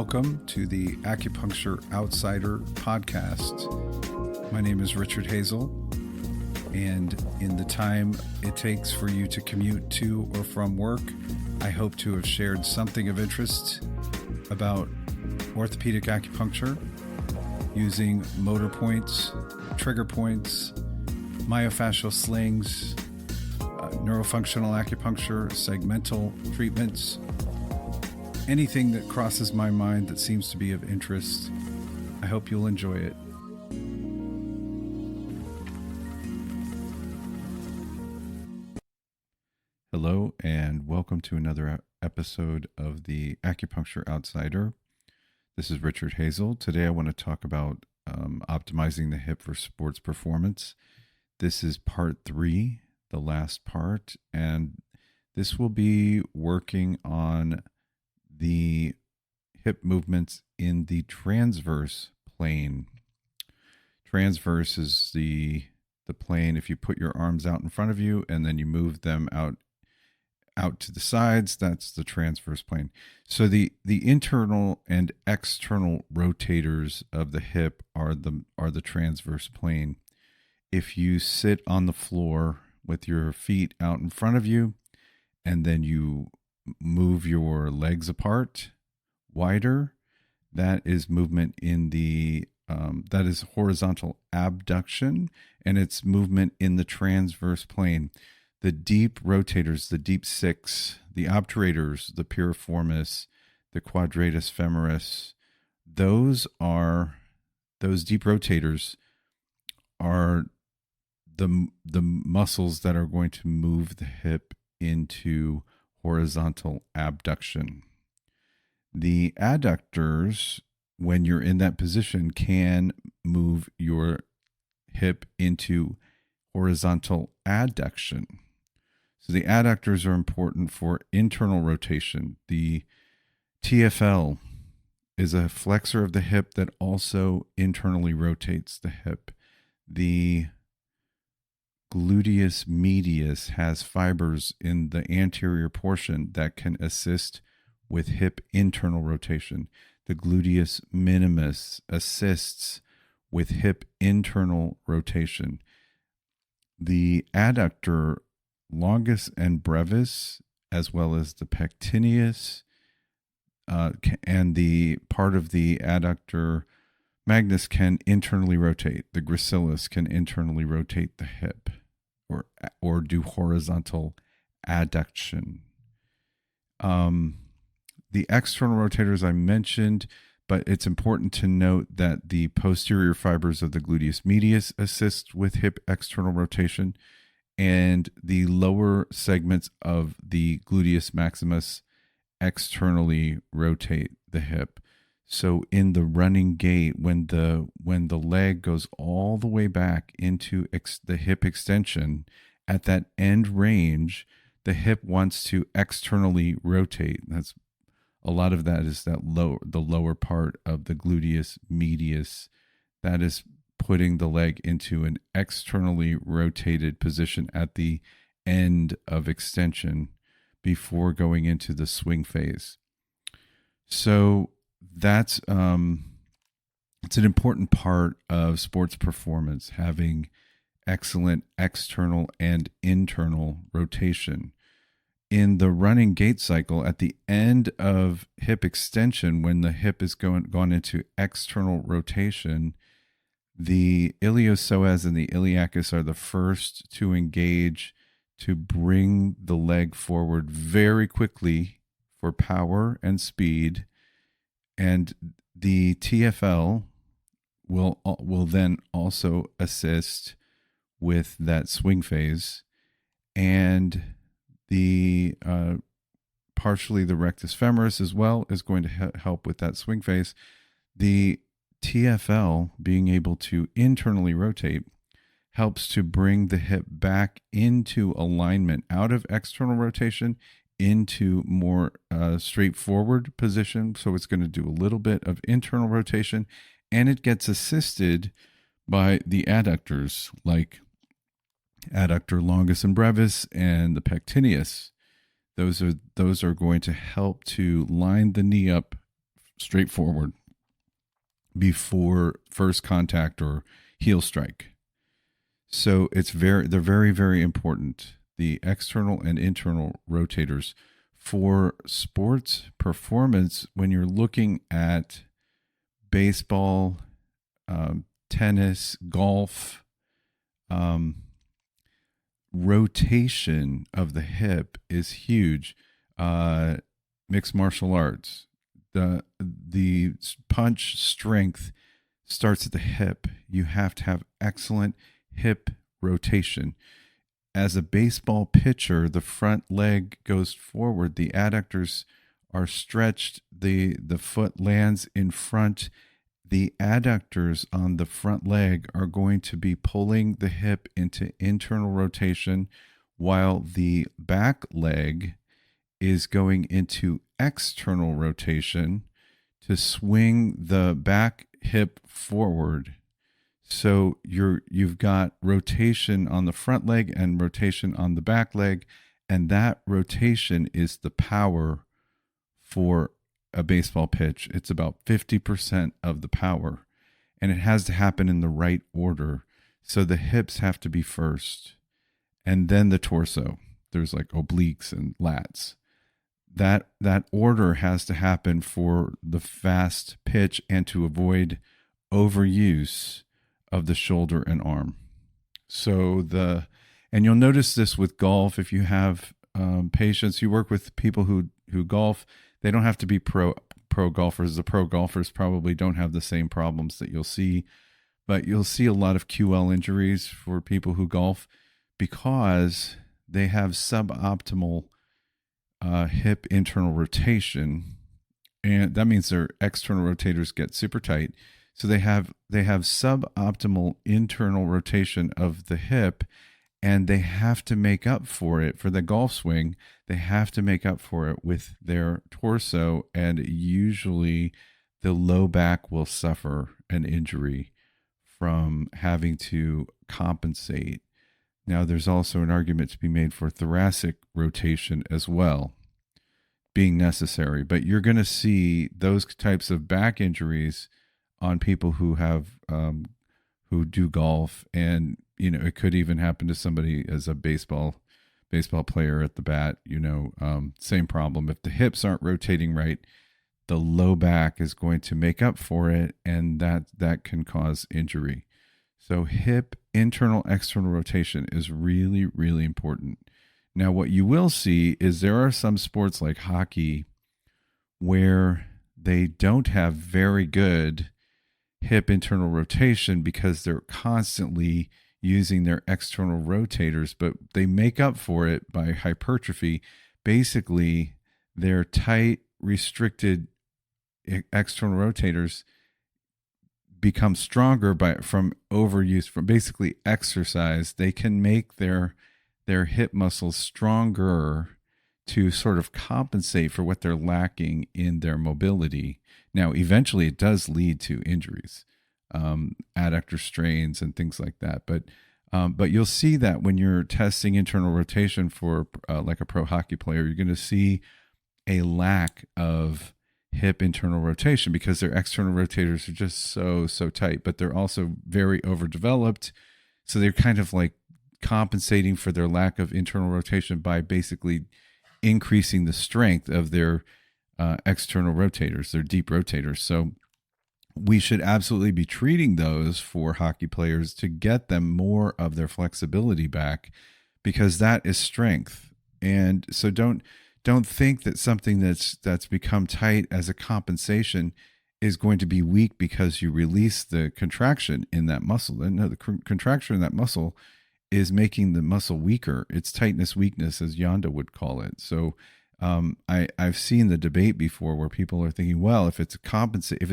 Welcome to the Acupuncture Outsider podcast. My name is Richard Hazel, and in the time it takes for you to commute to or from work, I hope to have shared something of interest about orthopedic acupuncture using motor points, trigger points, myofascial slings, neurofunctional acupuncture, segmental treatments, anything that crosses my mind that seems to be of interest. I hope you'll enjoy it. Hello, and welcome to another episode of the Acupuncture Outsider. This is Richard Hazel. Today I want to talk about optimizing the hip for sports performance. This is part 3, the last part, and this will be working on the hip movements in the transverse plane. Transverse is the plane if you put your arms out in front of you and then you move them out to the sides. That's the transverse plane. So the internal and external rotators of the hip are the transverse plane. If you sit on the floor with your feet out in front of you and then you move your legs apart wider, that is movement in the that is horizontal abduction, and it's movement in the transverse plane. The deep rotators, the deep six, the obturators, the piriformis, the quadratus femoris, those deep rotators are the muscles that are going to move the hip into horizontal abduction. The adductors, when you're in that position, can move your hip into horizontal adduction. So the adductors are important for internal rotation. The TFL is a flexor of the hip that also internally rotates the hip. The gluteus medius has fibers in the anterior portion that can assist with hip internal rotation. The gluteus minimus assists with hip internal rotation. The adductor longus and brevis, as well as the pectineus, and the part of the adductor magnus can internally rotate. The gracilis can internally rotate the hip or do horizontal adduction. The external rotators I mentioned, but it's important to note that the posterior fibers of the gluteus medius assist with hip external rotation, and the lower segments of the gluteus maximus externally rotate the hip. So in the running gait, when the leg goes all the way back into the hip extension, at that end range, the hip wants to externally rotate. That's a lot of that is the lower part of the gluteus medius. That is putting the leg into an externally rotated position at the end of extension before going into the swing phase. So that's it's an important part of sports performance, having excellent external and internal rotation. In the running gait cycle, at the end of hip extension, when the hip is gone into external rotation, the iliopsoas and the iliacus are the first to engage to bring the leg forward very quickly for power and speed. And the TFL will then also assist with that swing phase, and the partially the rectus femoris as well is going to help with that swing phase. The TFL, being able to internally rotate, helps to bring the hip back into alignment, out of external rotation into more straightforward position. So it's going to do a little bit of internal rotation, and it gets assisted by the adductors like adductor longus and brevis and the pectineus. Those are going to help to line the knee up straight forward before first contact or heel strike. So they're very, very important. The external and internal rotators for sports performance, when you're looking at baseball, tennis, golf, rotation of the hip is huge. Mixed martial arts, the punch strength starts at the hip. You have to have excellent hip rotation. As a baseball pitcher, the front leg goes forward. The adductors are stretched. The foot lands in front. The adductors on the front leg are going to be pulling the hip into internal rotation, while the back leg is going into external rotation to swing the back hip forward. So you've got rotation on the front leg and rotation on the back leg, and that rotation is the power for a baseball pitch. It's about 50% of the power, and it has to happen in the right order. So the hips have to be first, and then the torso. There's like obliques and lats. That order has to happen for the fast pitch and to avoid overuse of the shoulder and arm. So and you'll notice this with golf. If you have patients, you work with people who golf, they don't have to be pro golfers. The pro golfers probably don't have the same problems that you'll see, but you'll see a lot of QL injuries for people who golf because they have suboptimal hip internal rotation, and that means their external rotators get super tight. So they have suboptimal internal rotation of the hip, and they have to make up for it for the golf swing. They have to make up for it with their torso, and usually the low back will suffer an injury from having to compensate. Now, there's also an argument to be made for thoracic rotation as well being necessary, but you're going to see those types of back injuries on people who have who do golf, and it could even happen to somebody as a baseball player at the bat. Same problem. If the hips aren't rotating right, the low back is going to make up for it, and that can cause injury. So hip internal external rotation is really, really important. Now, what you will see is there are some sports like hockey where they don't have very good hip internal rotation because they're constantly using their external rotators, but they make up for it by hypertrophy. Basically, their tight, restricted external rotators become stronger from overuse, from basically exercise. They can make their hip muscles stronger to sort of compensate for what they're lacking in their mobility. Now, eventually it does lead to injuries, adductor strains and things like that. But you'll see that when you're testing internal rotation for like a pro hockey player, you're going to see a lack of hip internal rotation because their external rotators are just so tight, but they're also very overdeveloped. So they're kind of like compensating for their lack of internal rotation by basically increasing the strength of their external rotators, their deep rotators. So we should absolutely be treating those for hockey players to get them more of their flexibility back, because that is strength. And so don't think that something that's become tight as a compensation is going to be weak because you release the contraction in that muscle. And no, the contraction in that muscle is making the muscle weaker. It's tightness weakness, as Yanda would call it. So I've seen the debate before where people are thinking, well, if it's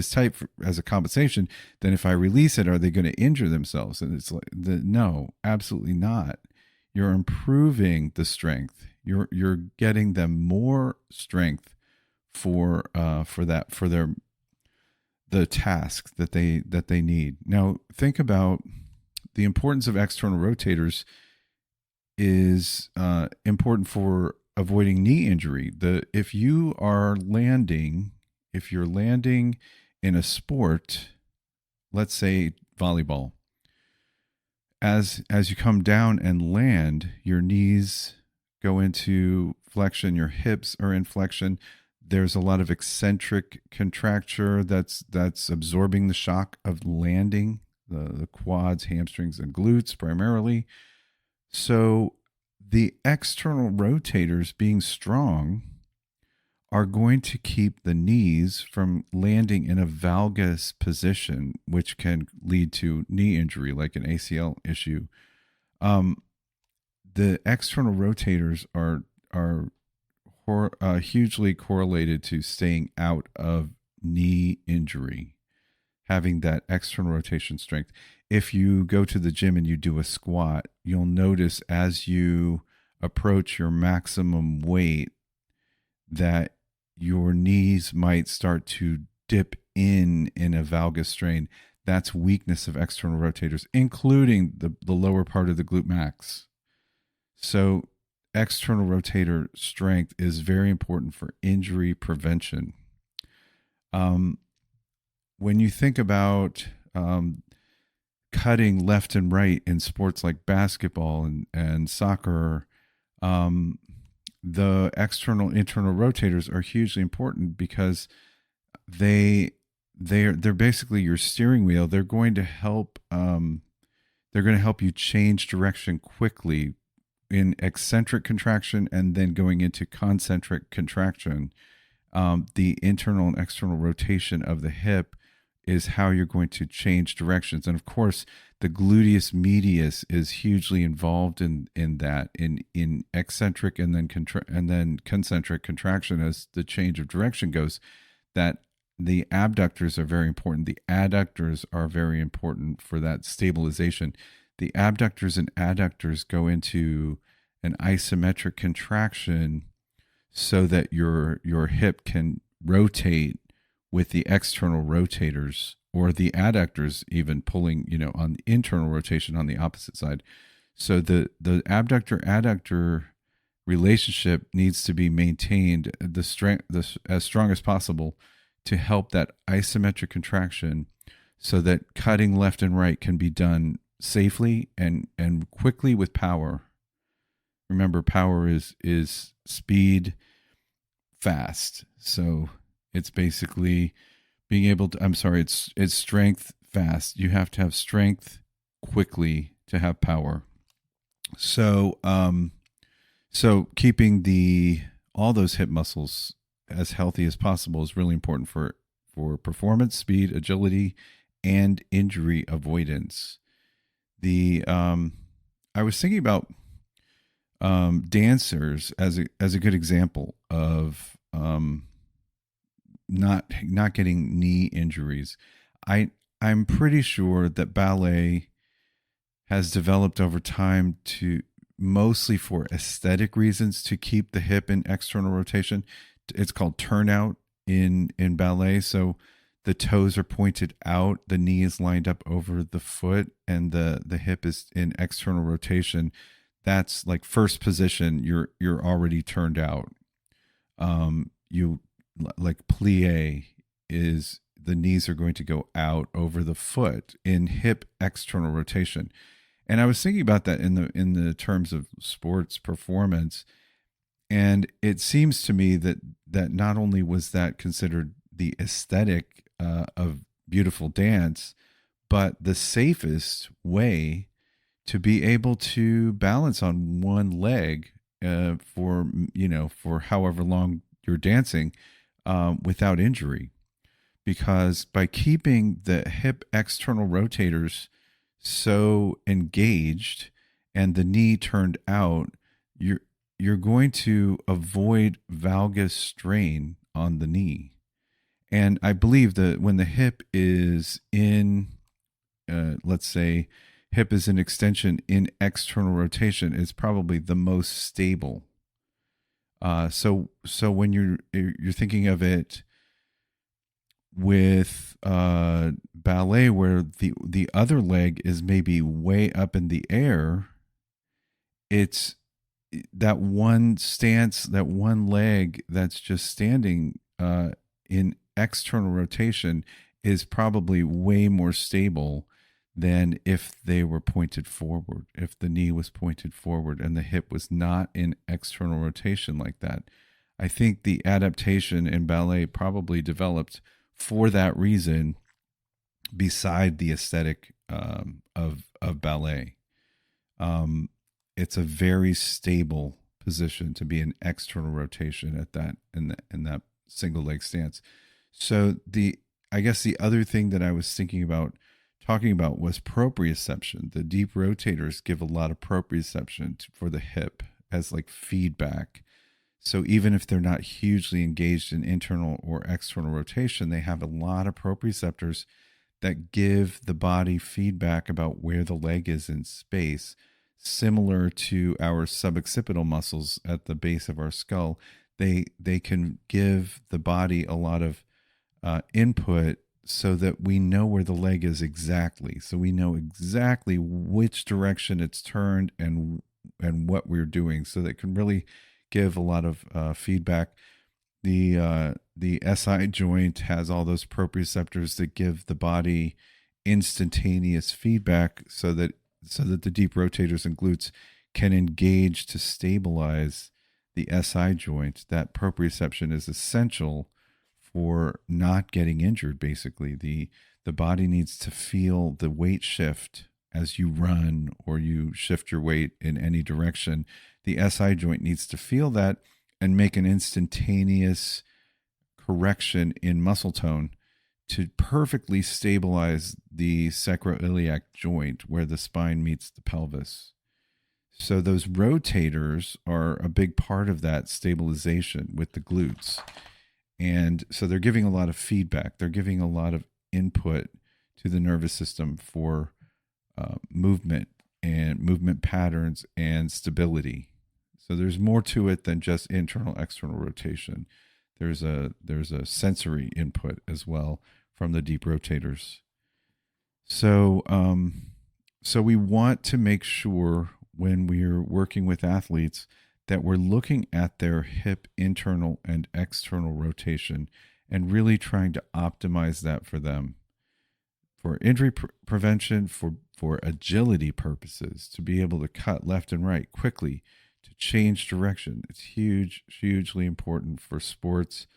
tight as a compensation, then if I release it, are they going to injure themselves? And it's like, no, absolutely not. You're improving the strength. You're getting them more strength for the task that they need. Now, think about the importance of external rotators is important for avoiding knee injury. If you are landing if you're landing in a sport, let's say volleyball, as you come down and land, your knees go into flexion, your hips are in flexion. There's a lot of eccentric contracture that's absorbing the shock of landing, the quads, hamstrings, and glutes primarily. So the external rotators being strong are going to keep the knees from landing in a valgus position, which can lead to knee injury, like an ACL issue. Um, the external rotators are hugely correlated to staying out of knee injury, having that external rotation strength. If you go to the gym and you do a squat, you'll notice as you approach your maximum weight that your knees might start to dip in a valgus strain. That's weakness of external rotators, including the lower part of the glute max. So external rotator strength is very important for injury prevention. When you think about cutting left and right in sports like basketball and soccer, the external internal rotators are hugely important because they're basically your steering wheel. They're going to help you change direction quickly in eccentric contraction and then going into concentric contraction. The internal and external rotation of the hip is how you're going to change directions. And of course, the gluteus medius is hugely involved in that, in eccentric and then concentric contraction as the change of direction goes. That the abductors are very important. The adductors are very important for that stabilization. The abductors and adductors go into an isometric contraction so that your hip can rotate with the external rotators, or the adductors even pulling, on the internal rotation on the opposite side. So the abductor adductor relationship needs to be maintained as strong as possible to help that isometric contraction, so that cutting left and right can be done safely and quickly with power. Remember, power is speed fast. So it's basically being able to, it's strength fast. You have to have strength quickly to have power. So so keeping all those hip muscles as healthy as possible is really important for performance, speed, agility, and injury avoidance. I was thinking about dancers as a good example of not getting knee injuries. I'm pretty sure that ballet has developed over time to mostly for aesthetic reasons to keep the hip in external rotation. It's called turnout in ballet. So the toes are pointed out, the knee is lined up over the foot, and the hip is in external rotation. That's like first position. You're already turned out. You like plie is the knees are going to go out over the foot in hip external rotation. And I was thinking about that in the terms of sports performance, and it seems to me that not only was that considered the aesthetic of beautiful dance, but the safest way to be able to balance on one leg for however long you're dancing without injury. Because by keeping the hip external rotators so engaged and the knee turned out, you're going to avoid valgus strain on the knee. And I believe that when the hip is in, let's say, hip is an extension in external rotation, it's probably the most stable. So when you're thinking of it with ballet, where the other leg is maybe way up in the air, it's that one stance, that one leg that's just standing in external rotation is probably way more stable than if they were pointed forward, if the knee was pointed forward and the hip was not in external rotation like that. I think the adaptation in ballet probably developed for that reason, beside the aesthetic of ballet. Um, it's a very stable position to be in external rotation at that in that single leg stance. So the I guess the other thing that I was thinking about talking about was proprioception. The deep rotators give a lot of proprioception for the hip as like feedback. So even if they're not hugely engaged in internal or external rotation, they have a lot of proprioceptors that give the body feedback about where the leg is in space, similar to our suboccipital muscles at the base of our skull. They can give the body a lot of input so that we know where the leg is exactly. So we know exactly which direction it's turned and what we're doing. So that can really give a lot of feedback. The SI joint has all those proprioceptors that give the body instantaneous feedback, so that the deep rotators and glutes can engage to stabilize the SI joint. That proprioception is essential for not getting injured. Basically, the body needs to feel the weight shift as you run or you shift your weight in any direction. The SI joint needs to feel that and make an instantaneous correction in muscle tone to perfectly stabilize the sacroiliac joint where the spine meets the pelvis. So those rotators are a big part of that stabilization with the glutes. And so they're giving a lot of feedback. They're giving a lot of input to the nervous system for movement and movement patterns and stability. So there's more to it than just internal external rotation. There's a sensory input as well from the deep rotators. So so we want to make sure when we're working with athletes that we're looking at their hip internal and external rotation and really trying to optimize that for them, for injury prevention, for agility purposes, to be able to cut left and right quickly, to change direction. It's hugely important for sports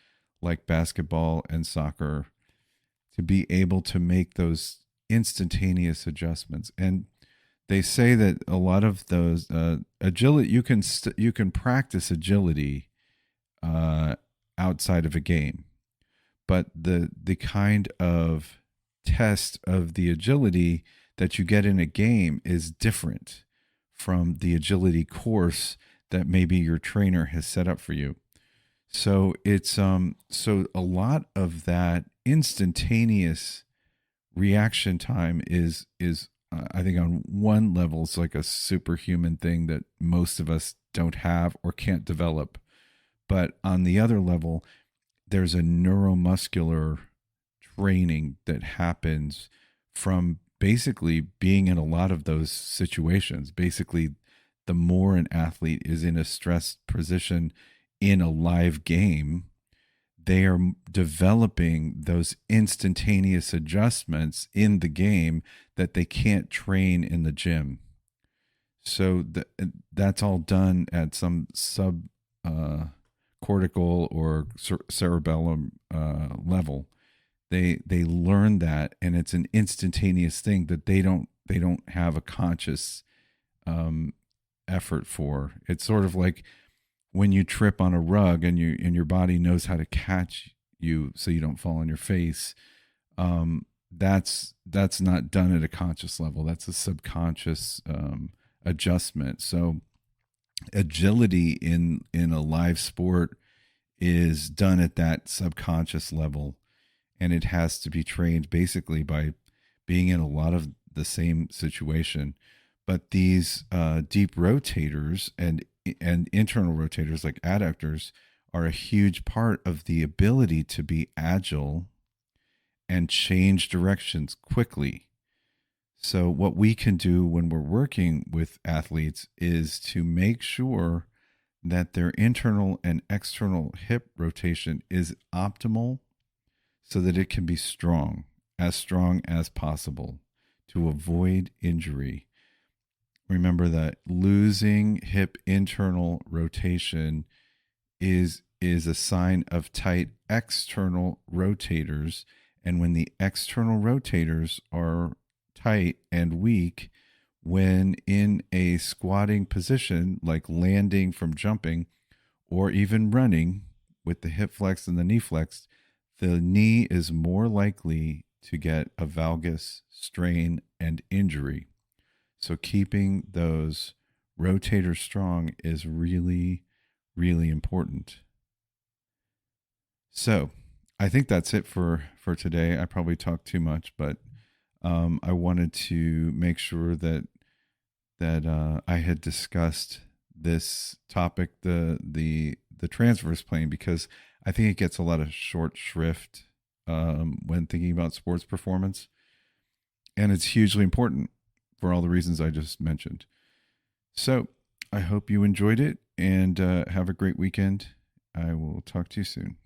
like basketball and soccer to be able to make those instantaneous adjustments. And they say that a lot of those agility, you can practice agility outside of a game, but the kind of test of the agility that you get in a game is different from the agility course that maybe your trainer has set up for you. So it's so a lot of that instantaneous reaction time is I think on one level it's like a superhuman thing that most of us don't have or can't develop. But on the other level, there's a neuromuscular training that happens from basically being in a lot of those situations. Basically, the more an athlete is in a stressed position in a live game, they are developing those instantaneous adjustments in the game that they can't train in the gym. So that's all done at some sub cortical or cerebellum level. They learn that, and it's an instantaneous thing that they don't have a conscious effort for. It's sort of like when you trip on a rug and your body knows how to catch you so you don't fall on your face. That's not done at a conscious level. That's a subconscious adjustment. So agility in a live sport is done at that subconscious level, and it has to be trained basically by being in a lot of the same situation. But these deep rotators and internal rotators like adductors are a huge part of the ability to be agile and change directions quickly. So what we can do when we're working with athletes is to make sure that their internal and external hip rotation is optimal, so that it can be strong as possible to avoid injury. Remember that losing hip internal rotation is a sign of tight external rotators. And when the external rotators are tight and weak, when in a squatting position, like landing from jumping or even running with the hip flexed and the knee flexed, the knee is more likely to get a valgus strain and injury. So keeping those rotators strong is really, really important. So I think that's it for today. I probably talked too much, but I wanted to make sure that I had discussed this topic, the transverse plane, because I think it gets a lot of short shrift when thinking about sports performance, and it's hugely important for all the reasons I just mentioned. So I hope you enjoyed it, and have a great weekend. I will talk to you soon.